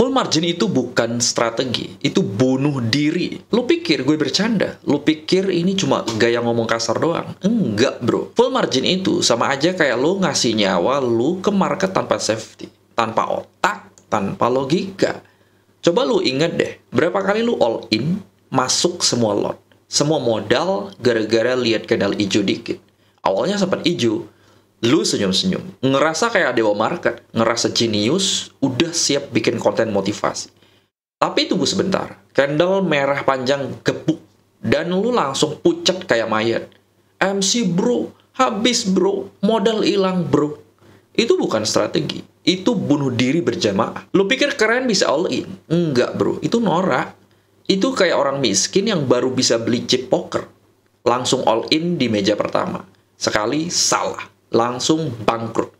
Full margin itu bukan strategi, itu bunuh diri. Lu pikir gue bercanda? Lu pikir ini cuma gaya ngomong kasar doang? Enggak, bro. Full margin itu sama aja kayak lu ngasih nyawa lu ke market tanpa safety, tanpa otak, tanpa logika. Coba lu inget deh, berapa kali lu all in, masuk semua lot, semua modal gara-gara lihat candle hijau dikit. Awalnya sempat hijau, lu senyum-senyum, ngerasa kayak dewa market, ngerasa jenius, udah siap bikin konten motivasi. Tapi tunggu sebentar, candle merah panjang gebuk, dan lu langsung pucat kayak mayat. MC bro, habis bro, modal hilang bro. Itu bukan strategi, itu bunuh diri berjamaah. Lu pikir keren bisa all in? Enggak bro, itu norak. Itu kayak orang miskin yang baru bisa beli chip poker. Langsung all in di meja pertama. Sekali salah, langsung bangkrut.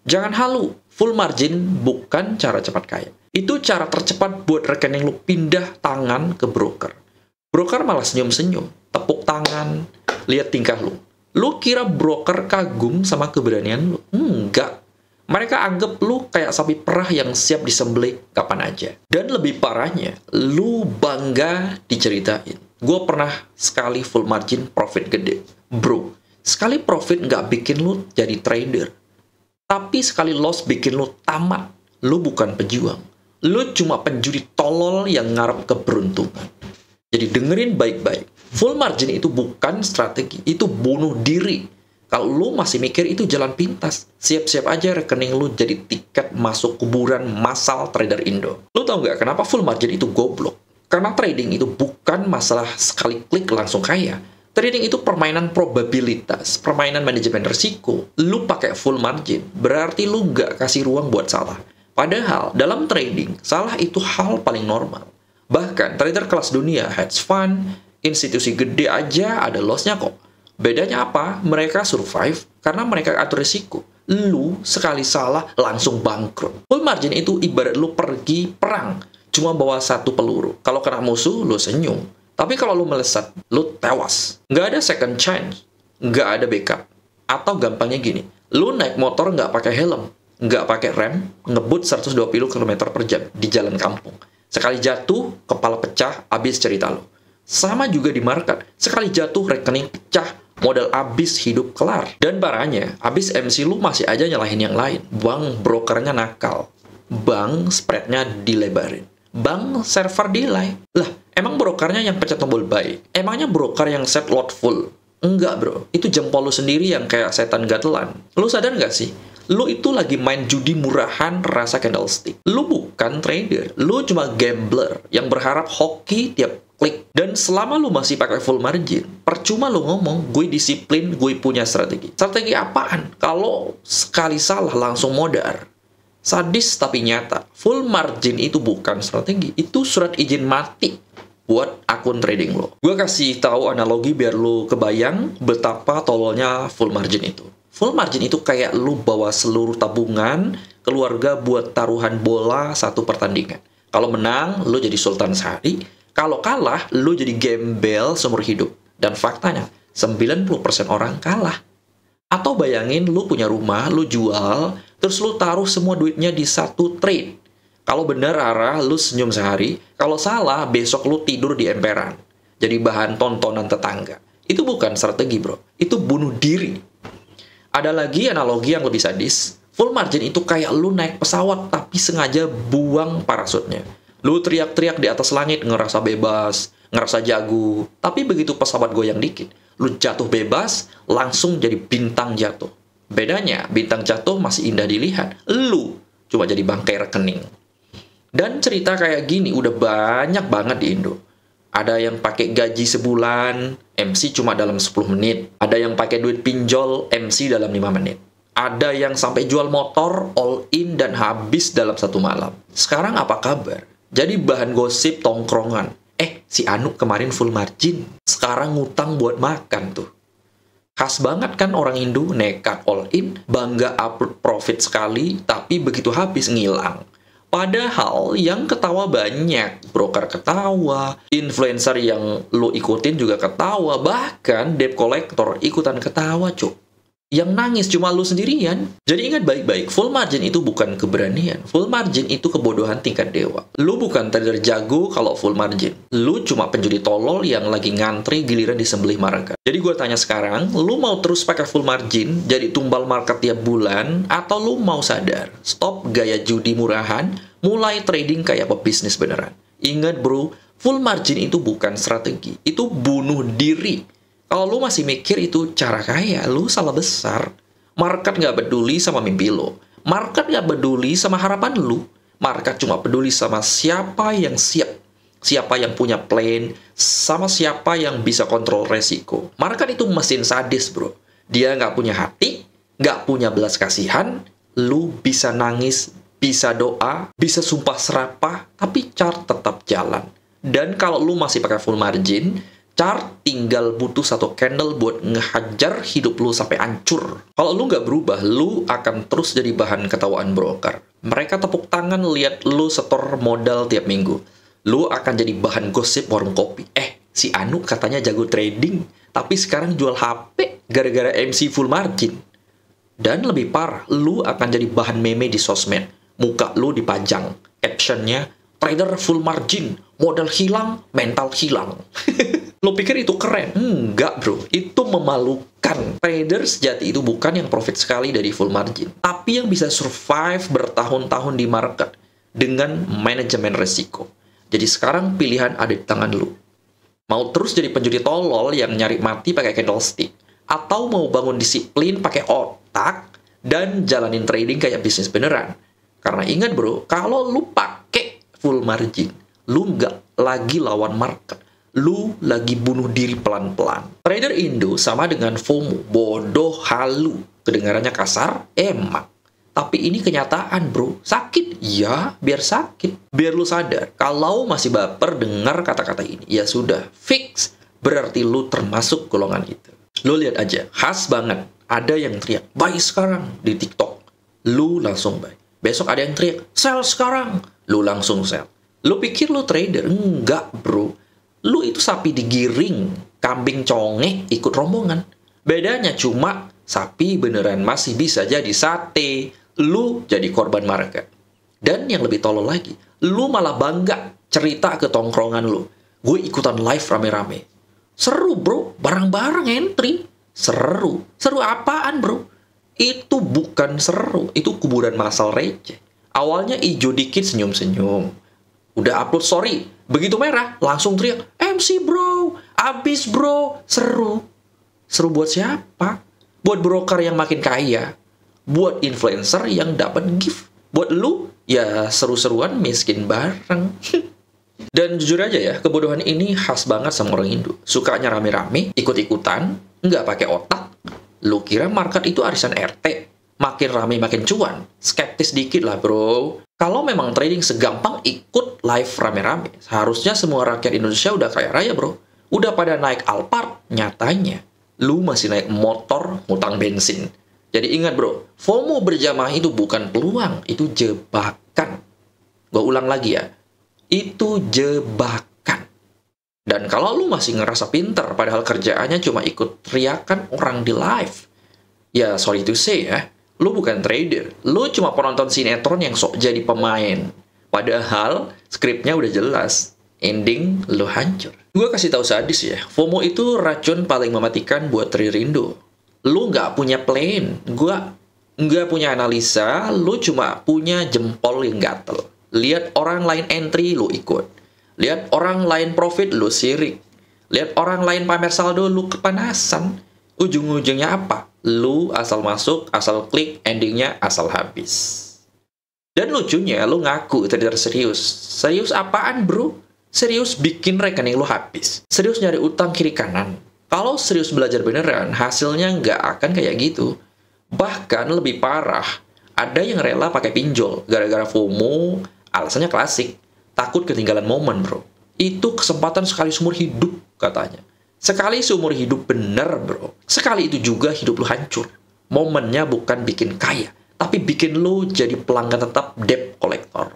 Jangan halu, full margin bukan cara cepat kaya. Itu cara tercepat buat rekening lu pindah tangan ke broker. Broker malah senyum-senyum, tepuk tangan, lihat tingkah lu. Lu kira broker kagum sama keberanian lu? Enggak. Mereka anggap lu kayak sapi perah yang siap disembelih kapan aja. Dan lebih parahnya, lu bangga diceritain. Gue pernah sekali full margin profit gede. Bro, sekali profit nggak bikin lu jadi trader. Tapi sekali loss bikin lu tamat. Lu bukan pejuang. Lu cuma penjudi tolol yang ngarep keberuntungan. Jadi dengerin baik-baik. Full margin itu bukan strategi. Itu bunuh diri. Kalau lu masih mikir itu jalan pintas, siap-siap aja rekening lu jadi tiket masuk kuburan massal trader Indo. Lu tau nggak kenapa full margin itu goblok? Karena trading itu bukan masalah sekali klik langsung kaya. Trading itu permainan probabilitas, permainan manajemen risiko. Lu pakai full margin, berarti lu nggak kasih ruang buat salah. Padahal, dalam trading, salah itu hal paling normal. Bahkan, trader kelas dunia, hedge fund, institusi gede aja ada loss-nya kok. Bedanya apa? Mereka survive karena mereka atur risiko. Lu sekali salah langsung bangkrut. Full margin itu ibarat lu pergi perang, cuma bawa satu peluru. Kalau kena musuh, lu senyum. Tapi kalau lu melesat, lu tewas. Nggak ada second chance. Nggak ada backup. Atau gampangnya gini, lu naik motor nggak pakai helm, nggak pakai rem, ngebut 120 km per jam di jalan kampung. Sekali jatuh, kepala pecah, habis cerita lu. Sama juga di market. Sekali jatuh, rekening pecah, modal habis, hidup kelar. Dan parahnya, habis MC lu masih aja nyalahin yang lain. Bang, brokernya nakal. Bang, spreadnya dilebarin. Bang, server delay. Lah, emang brokernya yang pencet tombol buy? Emangnya broker yang set lot full? Enggak bro, itu jempol lu sendiri yang kayak setan gatelan. Lu sadar nggak sih? Lu itu lagi main judi murahan rasa candlestick. Lu bukan trader, lu cuma gambler yang berharap hoki tiap klik. Dan selama lu masih pakai full margin, percuma lu ngomong, gue disiplin, gue punya strategi. Strategi apaan? Kalau sekali salah langsung modar. Sadis tapi nyata. Full margin itu bukan strategi, itu surat izin mati buat akun trading lo. Gue kasih tahu analogi biar lo kebayang betapa tololnya full margin itu. Full margin itu kayak lu bawa seluruh tabungan keluarga buat taruhan bola satu pertandingan. Kalau menang, lu jadi sultan sehari. Kalau kalah, lu jadi gembel seumur hidup. Dan faktanya, 90% orang kalah. Atau bayangin lu punya rumah, lu jual, terus lu taruh semua duitnya di satu trade. Kalau benar arah, lu senyum sehari. Kalau salah, besok lu tidur di emperan. Jadi bahan tontonan tetangga. Itu bukan strategi bro, itu bunuh diri. Ada lagi analogi yang lebih sadis. Full margin itu kayak lu naik pesawat tapi sengaja buang parasutnya. Lu teriak-teriak di atas langit, ngerasa bebas, ngerasa jago. Tapi begitu pesawat goyang dikit, lu jatuh bebas, langsung jadi bintang jatuh. Bedanya, bintang jatuh masih indah dilihat. Lu cuma jadi bangkai rekening. Dan cerita kayak gini udah banyak banget di Indo. Ada yang pakai gaji sebulan, MC cuma dalam 10 menit. Ada yang pakai duit pinjol, MC dalam 5 menit. Ada yang sampai jual motor, all in dan habis dalam 1 malam. Sekarang apa kabar? Jadi bahan gosip tongkrongan. Si Anu kemarin full margin, sekarang ngutang buat makan tuh. Khas banget kan orang Indo, nekat all in, bangga upload profit sekali, tapi begitu habis ngilang. Padahal yang ketawa banyak, broker ketawa, influencer yang lo ikutin juga ketawa, bahkan debt collector ikutan ketawa, cuk. Yang nangis cuma lu sendirian. Jadi ingat baik-baik, full margin itu bukan keberanian. Full margin itu kebodohan tingkat dewa. Lu bukan trader jago kalau full margin. Lu cuma penjudi tolol yang lagi ngantri giliran disembelih market. Jadi gue tanya sekarang, lu mau terus pakai full margin, jadi tumbal market tiap bulan, atau lu mau sadar, stop gaya judi murahan, mulai trading kayak pebisnis beneran. Ingat bro, full margin itu bukan strategi, itu bunuh diri. Kalau lu masih mikir itu cara kaya, lu salah besar. Market nggak peduli sama mimpi lu. Market nggak peduli sama harapan lu. Market cuma peduli sama siapa yang siap. Siapa yang punya plan, sama siapa yang bisa kontrol resiko. Market itu mesin sadis, bro. Dia nggak punya hati, nggak punya belas kasihan. Lu bisa nangis, bisa doa, bisa sumpah serapah, tapi chart tetap jalan. Dan kalau lu masih pakai full margin, chart tinggal butuh satu candle buat ngehajar hidup lu sampai hancur. Kalau lu nggak berubah, lu akan terus jadi bahan ketawaan broker. Mereka tepuk tangan lihat lu setor modal tiap minggu. Lu akan jadi bahan gosip warung kopi. Si Anu katanya jago trading, tapi sekarang jual HP gara-gara MC full margin. Dan lebih parah, lu akan jadi bahan meme di sosmed. Muka lu dipajang, captionnya, trader full margin, modal hilang, mental hilang. Lo pikir itu keren? Enggak bro, itu memalukan. Trader sejati itu bukan yang profit sekali dari full margin, tapi yang bisa survive bertahun-tahun di market dengan manajemen resiko. Jadi sekarang pilihan ada di tangan lu. Mau terus jadi penjudi tolol yang nyari mati pakai candlestick, atau mau bangun disiplin pakai otak dan jalanin trading kayak bisnis beneran. Karena ingat bro, kalau lu pakai full margin, lu nggak lagi lawan market, lu lagi bunuh diri pelan-pelan. Trader Indo sama dengan FOMO, bodoh halu. Kedengarannya kasar, emang. Tapi ini kenyataan bro, sakit? Ya, biar sakit. Biar lu sadar, kalau masih baper dengar kata-kata ini, ya sudah, fix. Berarti lu termasuk golongan itu. Lu lihat aja, khas banget. Ada yang teriak, buy sekarang di TikTok. Lu langsung buy. Besok ada yang teriak, sell sekarang. Lu langsung sell. Lu pikir lu trader? Enggak bro. Lu itu sapi digiring, kambing conge ikut rombongan. Bedanya cuma sapi beneran masih bisa jadi sate, lu jadi korban market. Dan yang lebih tolol lagi, lu malah bangga cerita ke tongkrongan lu. Gue ikutan live rame-rame. Seru bro, bareng-bareng entry. Seru. Seru apaan bro? Itu bukan seru, itu kuburan masal receh. Awalnya ijo dikit senyum-senyum. Udah upload story, begitu merah, langsung teriak, MC bro, abis bro, seru. Seru buat siapa? Buat broker yang makin kaya. Buat influencer yang dapat gift. Buat lu, ya seru-seruan miskin bareng. Dan jujur aja ya, kebodohan ini khas banget sama orang Indo. Sukanya rame-rame, ikut-ikutan, nggak pakai otak. Lu kira market itu arisan RT? Makin rame makin cuan. Skeptis dikit lah bro. Kalau memang trading segampang ikut live rame-rame, seharusnya semua rakyat Indonesia udah kaya raya bro. Udah pada naik Alphard, nyatanya lu masih naik motor ngutang bensin. Jadi ingat bro, FOMO berjamaah itu bukan peluang, itu jebakan. Gue ulang lagi ya, itu jebakan. Dan kalau lu masih ngerasa pinter, padahal kerjaannya cuma ikut teriakan orang di live, ya sorry to say ya, lu bukan trader, lu cuma penonton sinetron yang sok jadi pemain. Padahal skripnya udah jelas, ending lu hancur. Gue kasih tahu sadis ya, FOMO itu racun paling mematikan buat trader Indo. Lu nggak punya plan, gue nggak punya analisa, lu cuma punya jempol yang gatel. Lihat orang lain entry, lu ikut. Lihat orang lain profit, lu sirik. Lihat orang lain pamer saldo, lu kepanasan. Ujung-ujungnya apa? Lu asal masuk, asal klik, endingnya asal habis. Dan lucunya, lu ngaku trader serius. Serius apaan bro? Serius bikin rekening lu habis. Serius nyari utang kiri kanan. Kalau serius belajar beneran, hasilnya nggak akan kayak gitu. Bahkan lebih parah, ada yang rela pakai pinjol gara-gara FOMO, alasannya klasik. Takut ketinggalan momen bro. Itu kesempatan sekali seumur hidup katanya. Sekali seumur hidup bener bro. Sekali itu juga hidup lu hancur. Momennya bukan bikin kaya, tapi bikin lu jadi pelanggan tetap debt collector.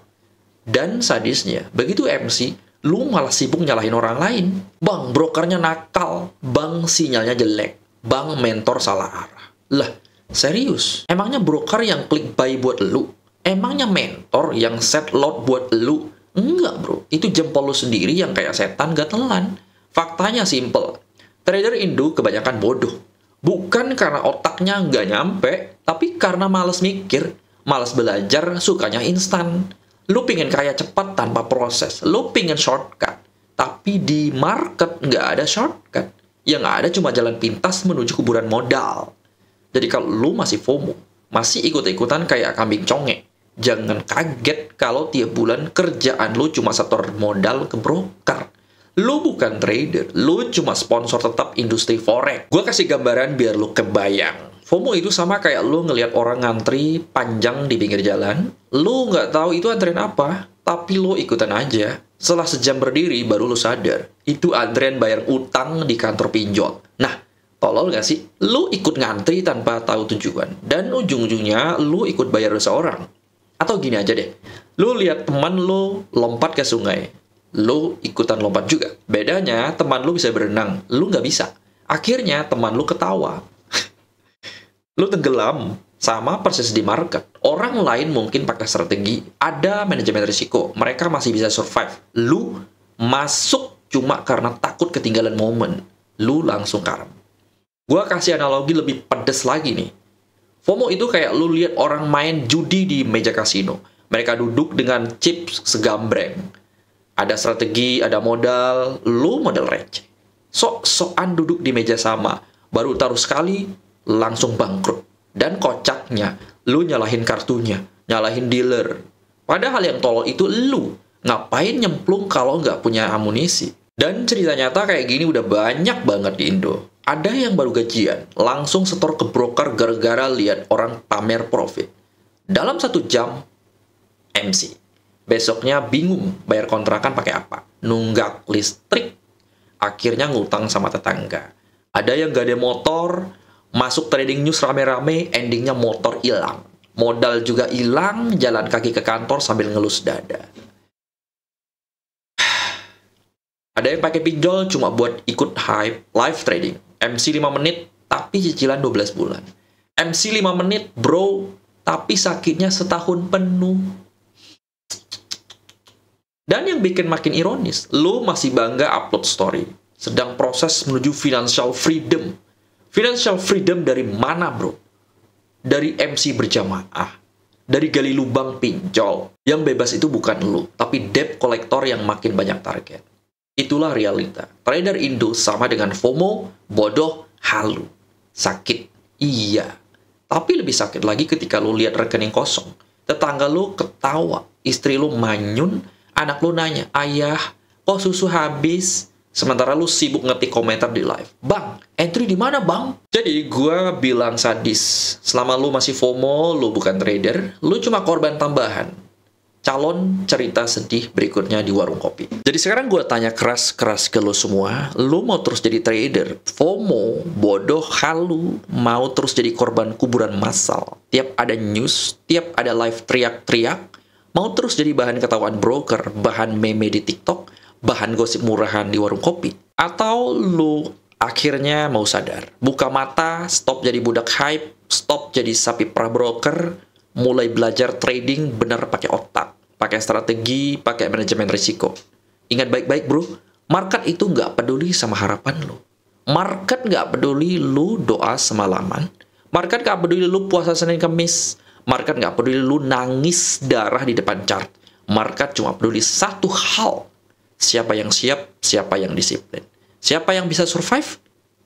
Dan sadisnya, begitu MC, lu malah sibuk nyalahin orang lain. Bang, brokernya nakal. Bang, sinyalnya jelek. Bang, mentor salah arah. Lah, serius? Emangnya broker yang klik buy buat lu? Emangnya mentor yang set lot buat lu? Enggak bro, itu jempol lu sendiri yang kayak setan gak telan. Faktanya simple, trader Indo kebanyakan bodoh. Bukan karena otaknya nggak nyampe, tapi karena males mikir, males belajar, sukanya instan. Lu pingin kaya cepat tanpa proses, lu pingin shortcut. Tapi di market nggak ada shortcut. Yang ada cuma jalan pintas menuju kuburan modal. Jadi kalau lu masih FOMO, masih ikut-ikutan kayak kambing conge, jangan kaget kalau tiap bulan kerjaan lu cuma setor modal ke broker. Lu bukan trader, lu cuma sponsor tetap industri forex. Gue kasih gambaran biar lu kebayang. FOMO itu sama kayak lu ngelihat orang ngantri panjang di pinggir jalan. Lu nggak tahu itu antrian apa, tapi lu ikutan aja. Setelah sejam berdiri, baru lu sadar. Itu antrian bayar utang di kantor pinjol. Nah, tolol nggak sih? Lu ikut ngantri tanpa tahu tujuan. Dan ujung-ujungnya, lu ikut bayar dosa orang. Atau gini aja deh. Lu lihat teman lu lompat ke sungai. Lu ikutan lompat juga. Bedanya, teman lu bisa berenang. Lu nggak bisa. Akhirnya, teman lu ketawa. Lu tenggelam. Sama persis di market. Orang lain mungkin pakai strategi, ada manajemen risiko. Mereka masih bisa survive. Lu masuk cuma karena takut ketinggalan momen. Lu langsung karam. Gua kasih analogi lebih pedes lagi nih. FOMO itu kayak lu lihat orang main judi di meja kasino. Mereka duduk dengan chip segambreng. Ada strategi, ada modal, lu modal receh. Sok-sokan duduk di meja sama. Baru taruh sekali, langsung bangkrut. Dan kocaknya, lu nyalahin kartunya, nyalahin dealer. Padahal yang tolol itu lu. Ngapain nyemplung kalau nggak punya amunisi? Dan cerita nyata kayak gini udah banyak banget di Indo. Ada yang baru gajian, langsung setor ke broker gara-gara lihat orang pamer profit. Dalam 1 jam, MC. Besoknya bingung bayar kontrakan pakai apa. Nunggak listrik, akhirnya ngutang sama tetangga. Ada yang gak ada motor, masuk trading news rame-rame, endingnya motor hilang. Modal juga hilang, jalan kaki ke kantor sambil ngelus dada. Ada yang pakai pinjol cuma buat ikut hype live trading. MC 5 menit, tapi cicilan 12 bulan. MC 5 menit, bro, tapi sakitnya setahun penuh. Dan yang bikin makin ironis, lu masih bangga upload story. Sedang proses menuju financial freedom. Financial freedom dari mana, bro? Dari MC berjamaah. Dari gali lubang pinjol. Yang bebas itu bukan lu, tapi debt collector yang makin banyak target. Itulah realita. Trader Indo sama dengan FOMO, bodoh, halu. Sakit. Iya. Tapi lebih sakit lagi ketika lu lihat rekening kosong. Tetangga lu ketawa. Istri lu manyun. Anak lu nanya, ayah, kok susu habis? Sementara lu sibuk ngetik komentar di live. Bang, entry di mana bang? Jadi gua bilang sadis. Selama lu masih FOMO, lu bukan trader, lu cuma korban tambahan. Calon cerita sedih berikutnya di warung kopi. Jadi sekarang gua tanya keras-keras ke lu semua. Lu mau terus jadi trader? FOMO, bodoh, halu, mau terus jadi korban kuburan massal? Tiap ada news, tiap ada live teriak-teriak, mau terus jadi bahan ketawaan broker, bahan meme di TikTok, bahan gosip murahan di warung kopi? Atau lu akhirnya mau sadar, buka mata, stop jadi budak hype, stop jadi sapi pra-broker, mulai belajar trading bener pakai otak, pakai strategi, pakai manajemen risiko. Ingat baik-baik bro, market itu nggak peduli sama harapan lu. Market nggak peduli lu doa semalaman. Market nggak peduli lu puasa Senin Kamis. Market nggak peduli lu nangis darah di depan chart. Market cuma peduli satu hal. Siapa yang siap, siapa yang disiplin. Siapa yang bisa survive,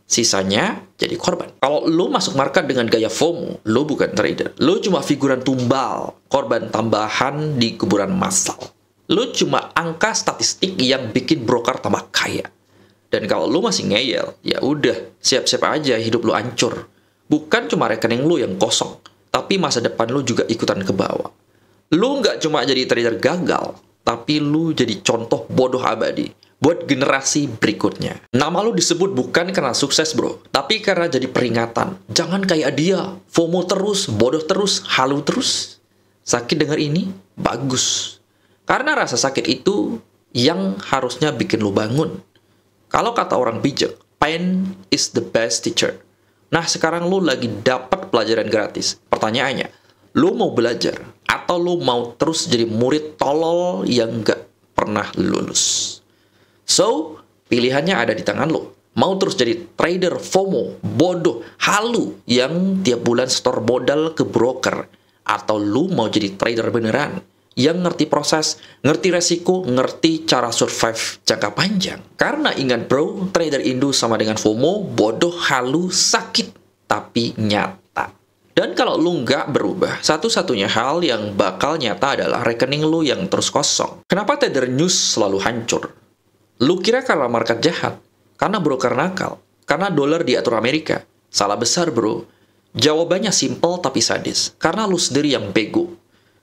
sisanya jadi korban. Kalau lo masuk market dengan gaya FOMO, lo bukan trader. Lo cuma figuran tumbal, korban tambahan di kuburan massal. Lo cuma angka statistik yang bikin broker tambah kaya. Dan kalau lo masih ngeyel, ya udah, siap-siap aja hidup lo hancur. Bukan cuma rekening lo yang kosong, tapi masa depan lo juga ikutan ke bawah. Lo nggak cuma jadi trader gagal, tapi lu jadi contoh bodoh abadi buat generasi berikutnya. Nama lu disebut bukan karena sukses bro, tapi karena jadi peringatan. Jangan kayak dia, FOMO terus, bodoh terus, halu terus. Sakit dengar ini? Bagus. Karena rasa sakit itu yang harusnya bikin lu bangun. Kalau kata orang bijak, pain is the best teacher. Nah, sekarang lu lagi dapat pelajaran gratis. Pertanyaannya, lu mau belajar atau lu mau terus jadi murid tolol yang nggak pernah lulus? So, pilihannya ada di tangan lu. Mau terus jadi trader FOMO, bodoh, halu yang tiap bulan store modal ke broker, atau lu mau jadi trader beneran yang ngerti proses, ngerti resiko, ngerti cara survive jangka panjang. Karena ingat bro, trader Indo sama dengan FOMO, bodoh, halu, sakit, tapi nyata. Dan kalau lu nggak berubah, satu-satunya hal yang bakal nyata adalah rekening lu yang terus kosong. Kenapa trader news selalu hancur? Lu kira karena market jahat? Karena broker nakal? Karena dolar diatur Amerika? Salah besar bro. Jawabannya simple tapi sadis. Karena lu sendiri yang bego.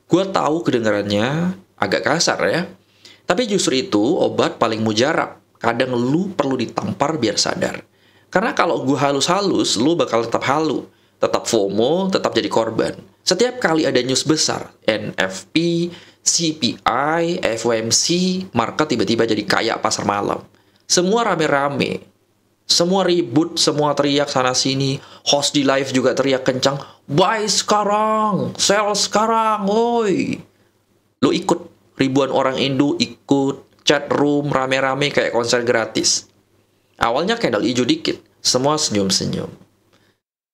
Gua tahu kedengarannya agak kasar ya. Tapi justru itu obat paling mujarab. Kadang lu perlu ditampar biar sadar. Karena kalau gua halus-halus, lu bakal tetap halu. Tetap FOMO, tetap jadi korban. Setiap kali ada news besar, NFP, CPI, FOMC, market tiba-tiba jadi kayak pasar malam. Semua rame-rame, semua ribut, semua teriak sana-sini, host di live juga teriak kencang, buy sekarang, sell sekarang, woi. Lu ikut, ribuan orang Indo ikut, chat room rame-rame kayak konser gratis. Awalnya candle hijau dikit, semua senyum-senyum.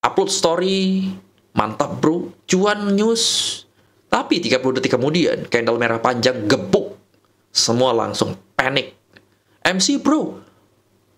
Upload story, mantap bro, cuan news. Tapi 30 detik kemudian, candle merah panjang gebuk. Semua langsung panik. MC bro,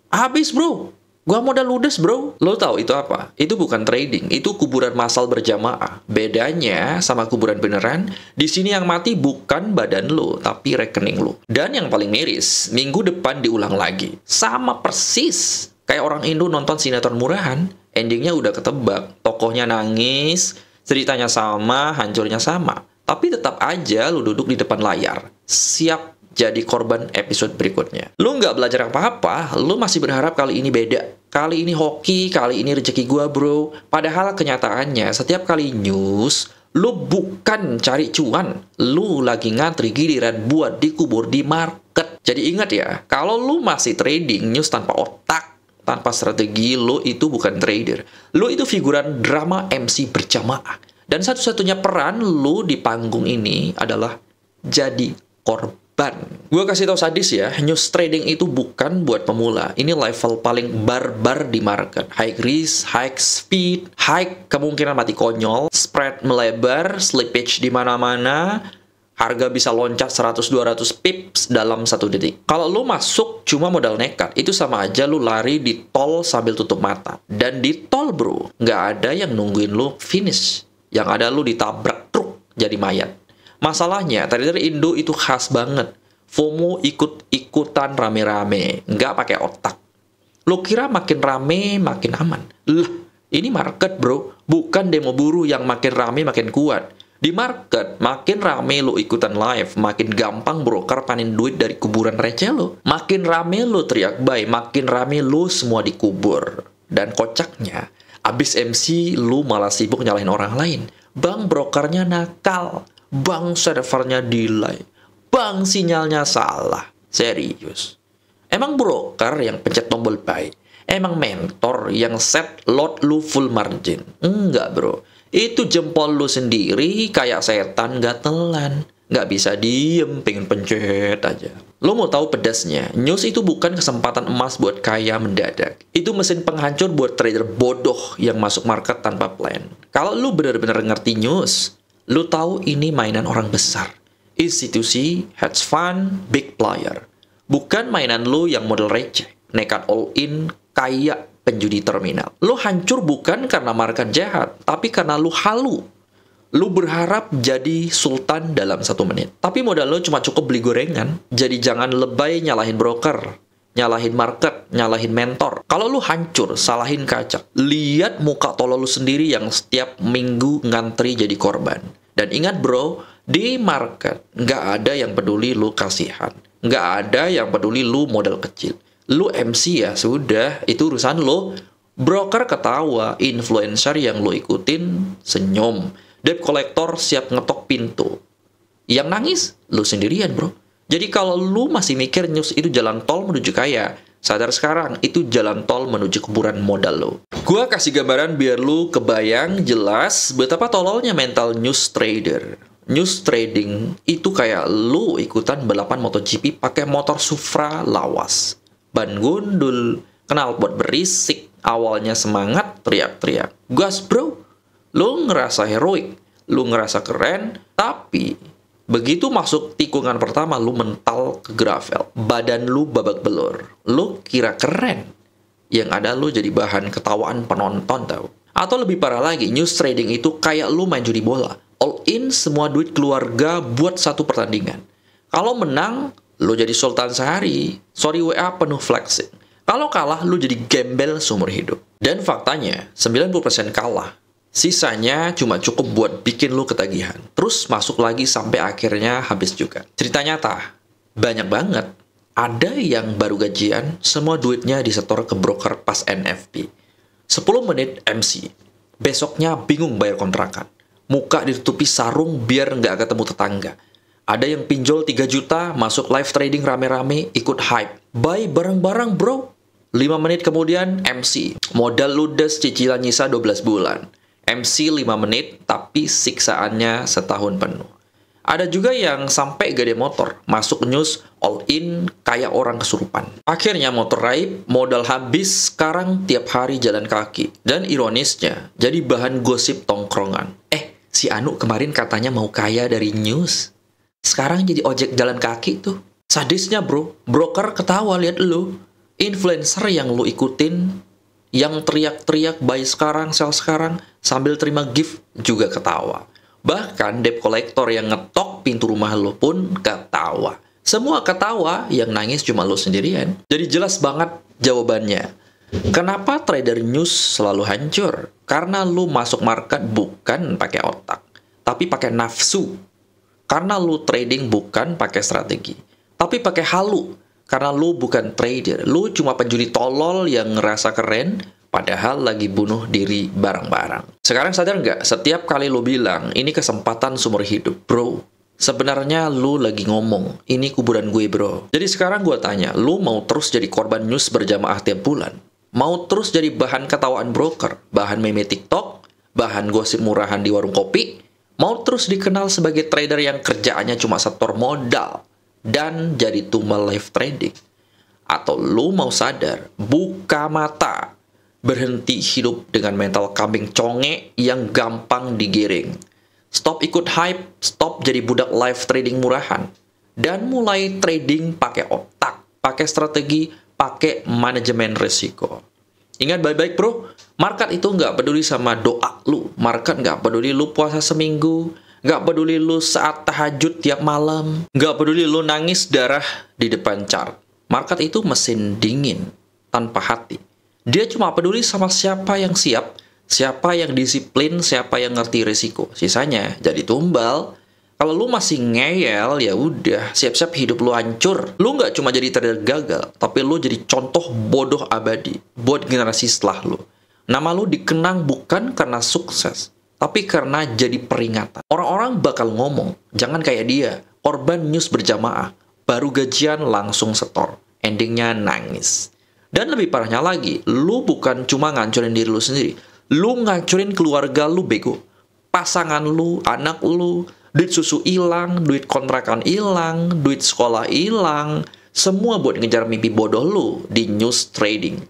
habis bro, gua modal ludes bro. Lo tahu itu apa? Itu bukan trading, itu kuburan massal berjamaah. Bedanya sama kuburan beneran, di sini yang mati bukan badan lo, tapi rekening lo. Dan yang paling miris, minggu depan diulang lagi. Sama persis, kayak orang Indo nonton sinetron murahan, endingnya udah ketebak. Tokohnya nangis, ceritanya sama, hancurnya sama. Tapi tetap aja lu duduk di depan layar, siap jadi korban episode berikutnya. Lu nggak belajar apa-apa, lu masih berharap kali ini beda. Kali ini hoki, kali ini rezeki gua bro. Padahal kenyataannya, setiap kali news, lu bukan cari cuan. Lu lagi ngantri giliran buat dikubur di market. Jadi ingat ya, kalau lu masih trading news tanpa otak, tanpa strategi, lu itu bukan trader. Lu itu figuran drama MC berjamaah. Dan satu-satunya peran lu di panggung ini adalah jadi korban. Gue kasih tau sadis ya, news trading itu bukan buat pemula. Ini level paling barbar di market. High risk, high speed, high kemungkinan mati konyol, spread melebar, slippage di mana-mana, harga bisa loncat 100-200 pips dalam 1 detik. Kalau lu masuk cuma modal nekat, itu sama aja lu lari di tol sambil tutup mata. Dan di tol bro, nggak ada yang nungguin lu finish. Yang ada lu ditabrak truk jadi mayat. Masalahnya, trader Indo itu khas banget. FOMO ikut-ikutan rame-rame, nggak pakai otak. Lo kira makin rame, makin aman. Lah, ini market bro, bukan demo buruh yang makin rame, makin kuat. Di market, makin rame lo ikutan live, makin gampang broker panen duit dari kuburan receh lo. Makin rame lo teriak buy, makin rame lo semua dikubur. Dan kocaknya, abis MC lo malah sibuk nyalahin orang lain. Bang brokernya nakal. Bang servernya delay, bang sinyalnya salah. Serius. Emang broker yang pencet tombol buy? Emang mentor yang set lot lu full margin? Enggak bro. Itu jempol lu sendiri kayak setan gatelan. Nggak bisa diem, pengen pencet aja. Lo mau tahu pedasnya? News itu bukan kesempatan emas buat kaya mendadak. Itu mesin penghancur buat trader bodoh yang masuk market tanpa plan. Kalau lu bener-bener ngerti news, lu tahu ini mainan orang besar. Institusi, hedge fund, big player. Bukan mainan lu yang model receh, nekat all in, kayak penjudi terminal. Lu hancur bukan karena market jahat, tapi karena lu halu. Lu berharap jadi sultan dalam 1 menit. Tapi modal lu cuma cukup beli gorengan. Jadi jangan lebay nyalahin broker, nyalahin market, nyalahin mentor. Kalau lu hancur, salahin kaca. Lihat muka tolol lu sendiri yang setiap minggu ngantri jadi korban. Dan ingat bro, di market nggak ada yang peduli lu kasihan. Nggak ada yang peduli lu modal kecil. Lu MC ya sudah, itu urusan lu. Broker ketawa, influencer yang lu ikutin senyum. Debt collector siap ngetok pintu. Yang nangis, lu sendirian bro. Jadi kalau lu masih mikir news itu jalan tol menuju kaya, Sadar sekarang, itu jalan tol menuju kuburan modal lo. Gua kasih gambaran biar lu kebayang jelas betapa tololnya mental news trader. News trading itu kayak lu ikutan balapan MotoGP pakai motor Supra lawas. Ban gundul, knalpot berisik, awalnya semangat, teriak-teriak. Gas bro, lu ngerasa heroik, lu ngerasa keren, tapi begitu masuk tikungan pertama, lu mental ke gravel. Badan lu babak belur. Lu kira keren. Yang ada lu jadi bahan ketawaan penonton tau. Atau lebih parah lagi, news trading itu kayak lu main judi bola. All in semua duit keluarga buat satu pertandingan. Kalau menang, lu jadi sultan sehari. Sorry WA penuh flexing. Kalau kalah, lu jadi gembel seumur hidup. Dan faktanya, 90% kalah. Sisanya cuma cukup buat bikin lu ketagihan. Terus masuk lagi sampai akhirnya habis juga. Cerita nyata, banyak banget. Ada yang baru gajian, semua duitnya disetor ke broker pas NFP. 10 menit MC. Besoknya bingung bayar kontrakan. Muka ditutupi sarung biar nggak ketemu tetangga. Ada yang pinjol 3 juta, masuk live trading rame-rame, ikut hype. Buy bareng-bareng bro. 5 menit kemudian MC. Modal ludes cicilan nyisa 12 bulan. MC 5 menit, tapi siksaannya setahun penuh. Ada juga yang sampai gade motor, masuk news, all in, kayak orang kesurupan. Akhirnya motor raib, modal habis, sekarang tiap hari jalan kaki. Dan ironisnya, jadi bahan gosip tongkrongan. Si Anu kemarin katanya mau kaya dari news. Sekarang jadi ojek jalan kaki tuh. Sadisnya bro, broker ketawa lihat lu. Influencer yang lu ikutin, yang teriak-teriak buy sekarang, sell sekarang, sambil terima gift juga ketawa. Bahkan debt collector yang ngetok pintu rumah lo pun ketawa. Semua ketawa, yang nangis cuma lo sendirian. Jadi jelas banget jawabannya. Kenapa trader news selalu hancur? Karena lo masuk market bukan pakai otak, tapi pakai nafsu. Karena lo trading bukan pakai strategi, tapi pakai halu. Karena lu bukan trader, lu cuma penjudi tolol yang ngerasa keren, padahal lagi bunuh diri bareng-bareng. Sekarang sadar nggak, setiap kali lu bilang, ini kesempatan seumur hidup, bro. Sebenarnya lu lagi ngomong, ini kuburan gue bro. Jadi sekarang gue tanya, lu mau terus jadi korban news berjamaah tiap bulan? Mau terus jadi bahan ketawaan broker, bahan meme TikTok, bahan gosip murahan di warung kopi? Mau terus dikenal sebagai trader yang kerjaannya cuma setor modal? Dan jadi tumbal live trading? Atau lu mau sadar, buka mata, berhenti hidup dengan mental kambing conge yang gampang digiring, stop ikut hype, stop jadi budak live trading murahan, dan mulai trading pakai otak, pakai strategi, pakai manajemen risiko. Ingat baik-baik bro, market itu nggak peduli sama doa lu, market nggak peduli lu puasa seminggu, nggak peduli lu saat tahajud tiap malam, nggak peduli lu nangis darah di depan chart. Market itu mesin dingin, tanpa hati. Dia cuma peduli sama siapa yang siap, siapa yang disiplin, siapa yang ngerti risiko. Sisanya jadi tumbal. Kalau lu masih ngeyel, ya udah, siap-siap hidup lu hancur. Lu nggak cuma jadi trader gagal, tapi lu jadi contoh bodoh abadi buat generasi setelah lu. Nama lu dikenang bukan karena sukses, tapi karena jadi peringatan. Orang-orang bakal ngomong, jangan kayak dia, korban news berjamaah, baru gajian langsung setor, endingnya nangis. Dan lebih parahnya lagi, lu bukan cuma ngancurin diri lu sendiri, lu ngancurin keluarga lu bego. Pasangan lu, anak lu, duit susu hilang, duit kontrakan hilang, duit sekolah hilang, semua buat ngejar mimpi bodoh lu di news trading.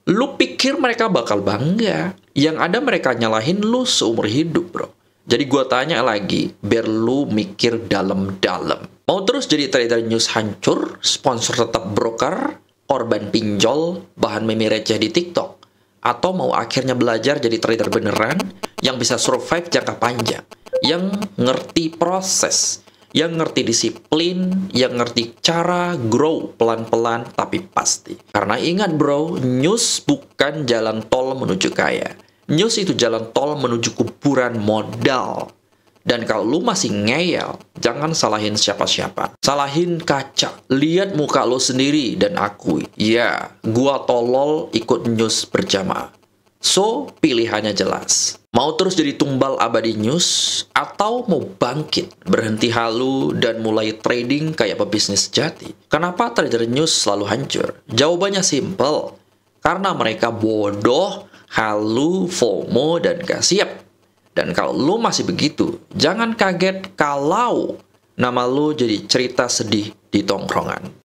Lu pikir mereka bakal bangga? Yang ada mereka nyalahin lu seumur hidup, bro. Jadi gua tanya lagi, biar lu mikir dalam-dalam. Mau terus jadi trader news hancur, sponsor tetap broker, korban pinjol, bahan meme receh di TikTok? Atau mau akhirnya belajar jadi trader beneran, yang bisa survive jangka panjang, yang ngerti proses, yang ngerti disiplin, yang ngerti cara grow pelan-pelan tapi pasti. Karena ingat bro, news bukan jalan tol menuju kaya. News itu jalan tol menuju kuburan modal. Dan kalau lu masih ngeyel, jangan salahin siapa-siapa. Salahin kaca. Lihat muka lu sendiri dan akui, ya, gua tolol ikut news berjamaah. So, pilihannya jelas. Mau terus jadi tumbal abadi news, atau mau bangkit, berhenti halu, dan mulai trading kayak pebisnis sejati? Kenapa trader news selalu hancur? Jawabannya simple. Karena mereka bodoh, halu, FOMO, dan gak siap. Dan kalau lo masih begitu, jangan kaget kalau nama lo jadi cerita sedih di tongkrongan.